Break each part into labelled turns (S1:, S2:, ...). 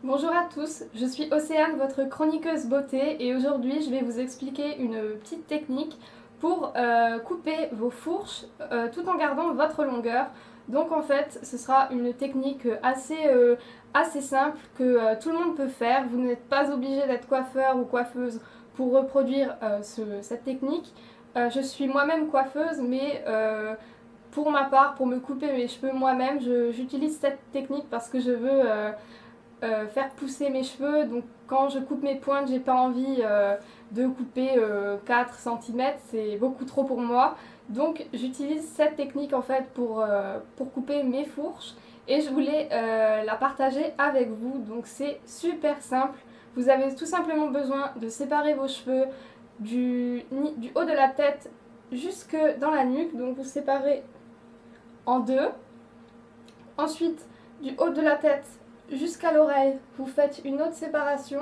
S1: Bonjour à tous, je suis Océane, votre chroniqueuse beauté et aujourd'hui je vais vous expliquer une petite technique pour couper vos fourches tout en gardant votre longueur. Donc en fait ce sera une technique assez simple que tout le monde peut faire. Vous n'êtes pas obligé d'être coiffeur ou coiffeuse pour reproduire cette technique. Je suis moi-même coiffeuse mais pour ma part, pour me couper mes cheveux moi-même, j'utilise cette technique parce que je veux faire pousser mes cheveux. Donc quand je coupe mes pointes, j'ai pas envie de couper 4 cm, c'est beaucoup trop pour moi. Donc j'utilise cette technique en fait pour couper mes fourches et je voulais la partager avec vous. Donc c'est super simple. Vous avez tout simplement besoin de séparer vos cheveux du haut de la tête jusque dans la nuque. Donc vous séparez en deux. Ensuite, du haut de la tête jusqu'à l'oreille, vous faites une autre séparation.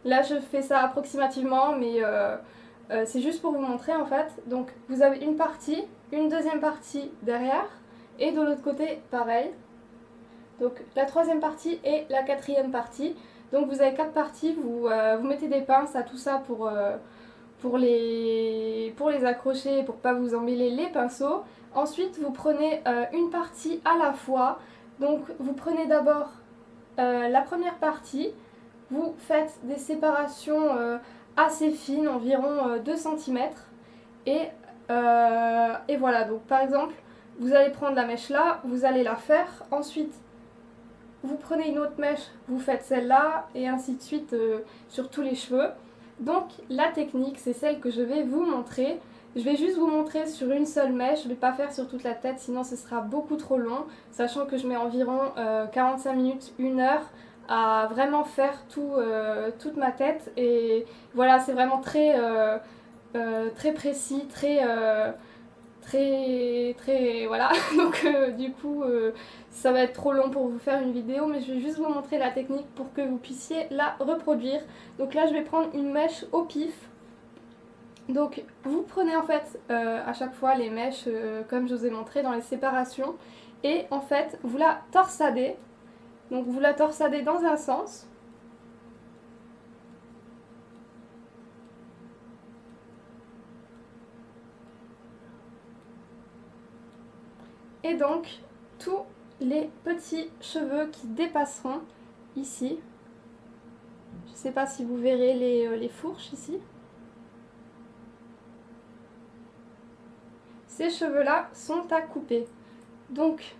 S1: Là, je fais ça approximativement, mais c'est juste pour vous montrer en fait. Donc, vous avez une partie, une deuxième partie derrière, et de l'autre côté, pareil. Donc, la troisième partie et la quatrième partie. Donc, vous avez 4 parties. Vous mettez des pinces à tout ça pour les accrocher, pour pas vous emmêler les pinceaux. Ensuite, vous prenez une partie à la fois. Donc, vous prenez d'abord la première partie, vous faites des séparations assez fines, environ 2 cm. Et voilà, donc par exemple, vous allez prendre la mèche là, vous allez la faire. Ensuite, vous prenez une autre mèche, vous faites celle-là, et ainsi de suite sur tous les cheveux. Donc la technique, c'est celle que je vais vous montrer. Je vais juste vous montrer sur une seule mèche, je ne vais pas faire sur toute la tête, sinon ce sera beaucoup trop long, sachant que je mets environ 45 minutes, 1 heure à vraiment faire toute ma tête. Et voilà, c'est vraiment très précis, très voilà. Donc du coup ça va être trop long pour vous faire une vidéo, mais je vais juste vous montrer la technique pour que vous puissiez la reproduire. Donc là je vais prendre une mèche au pif. Donc vous prenez en fait à chaque fois les mèches comme je vous ai montré dans les séparations, et en fait vous la torsadez. Donc vous la torsadez dans un sens. Et donc tous les petits cheveux qui dépasseront ici, je ne sais pas si vous verrez les fourches ici, ces cheveux là sont à couper. Donc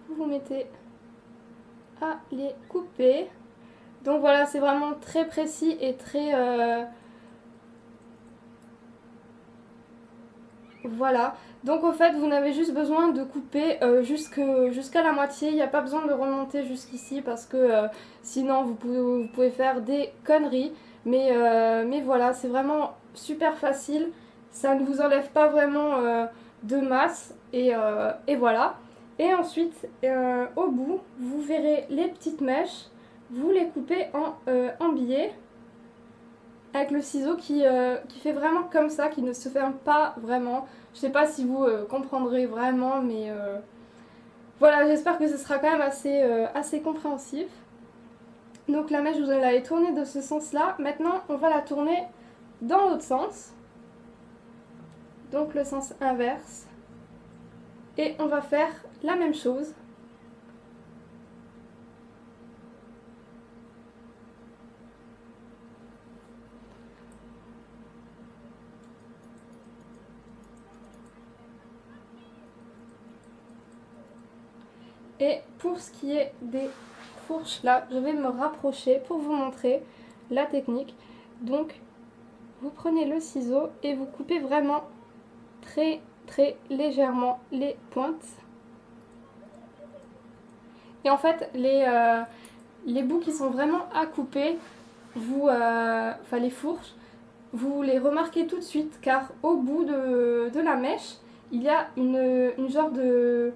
S1: vous mettez à les couper. Donc voilà, c'est vraiment très précis et très voilà. Donc en fait vous n'avez juste besoin de couper jusqu'à la moitié. Il n'y a pas besoin de remonter jusqu'ici parce que sinon vous pouvez faire des conneries. Mais voilà, c'est vraiment super facile. Ça ne vous enlève pas vraiment de masse. Et voilà. Et ensuite au bout vous verrez les petites mèches. Vous les coupez en billets. Avec le ciseau qui fait vraiment comme ça, qui ne se ferme pas vraiment. Je sais pas si vous comprendrez vraiment, mais voilà, j'espère que ce sera quand même assez compréhensif. Donc la mèche, vous l'avez tournée de ce sens-là. Maintenant, on va la tourner dans l'autre sens. Donc le sens inverse. Et on va faire la même chose. Et pour ce qui est des fourches là, je vais me rapprocher pour vous montrer la technique. Donc vous prenez le ciseau et vous coupez vraiment très légèrement les pointes. Et en fait les bouts qui sont vraiment à couper, enfin les fourches, vous les remarquez tout de suite, car au bout de la mèche, il y a une genre de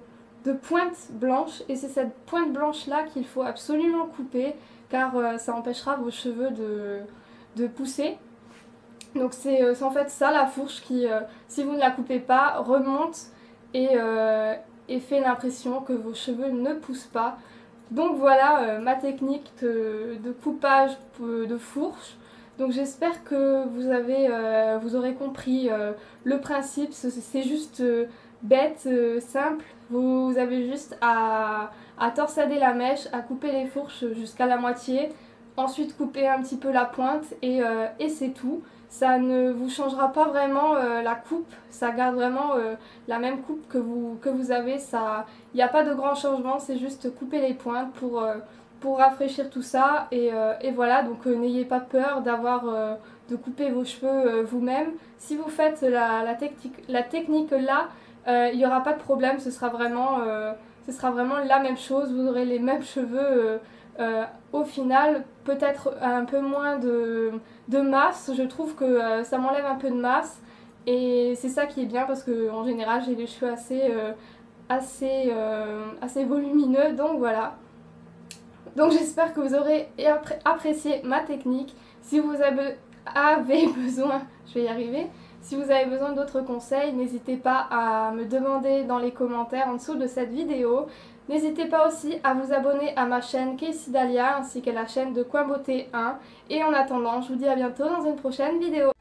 S1: pointe blanche, et c'est cette pointe blanche là qu'il faut absolument couper, car ça empêchera vos cheveux de pousser. Donc c'est en fait ça la fourche qui, si vous ne la coupez pas, remonte et et fait l'impression que vos cheveux ne poussent pas. Donc voilà ma technique de coupage de fourche. Donc j'espère que vous aurez compris le principe. C'est juste bête, simple. Vous avez juste à torsader la mèche, à couper les fourches jusqu'à la moitié. Ensuite couper un petit peu la pointe et c'est tout. Ça ne vous changera pas vraiment la coupe, ça garde vraiment la même coupe que vous avez. Il n'y a pas de grand changement, c'est juste couper les pointes pour rafraîchir tout ça. Et voilà, donc n'ayez pas peur de couper vos cheveux vous-même. Si vous faites la technique là, il n'y aura pas de problème, ce sera vraiment la même chose, vous aurez les mêmes cheveux. Au final, peut-être un peu moins de masse. Je trouve que ça m'enlève un peu de masse et c'est ça qui est bien parce que en général j'ai les cheveux assez volumineux, donc voilà. Donc j'espère que vous aurez apprécié ma technique. Si vous avez besoin, je vais y arriver. Si vous avez besoin d'autres conseils, n'hésitez pas à me demander dans les commentaires en dessous de cette vidéo. N'hésitez pas aussi à vous abonner à ma chaîne Casey Dahlia ainsi qu'à la chaîne de Coin Beauté 1. Et en attendant, je vous dis à bientôt dans une prochaine vidéo.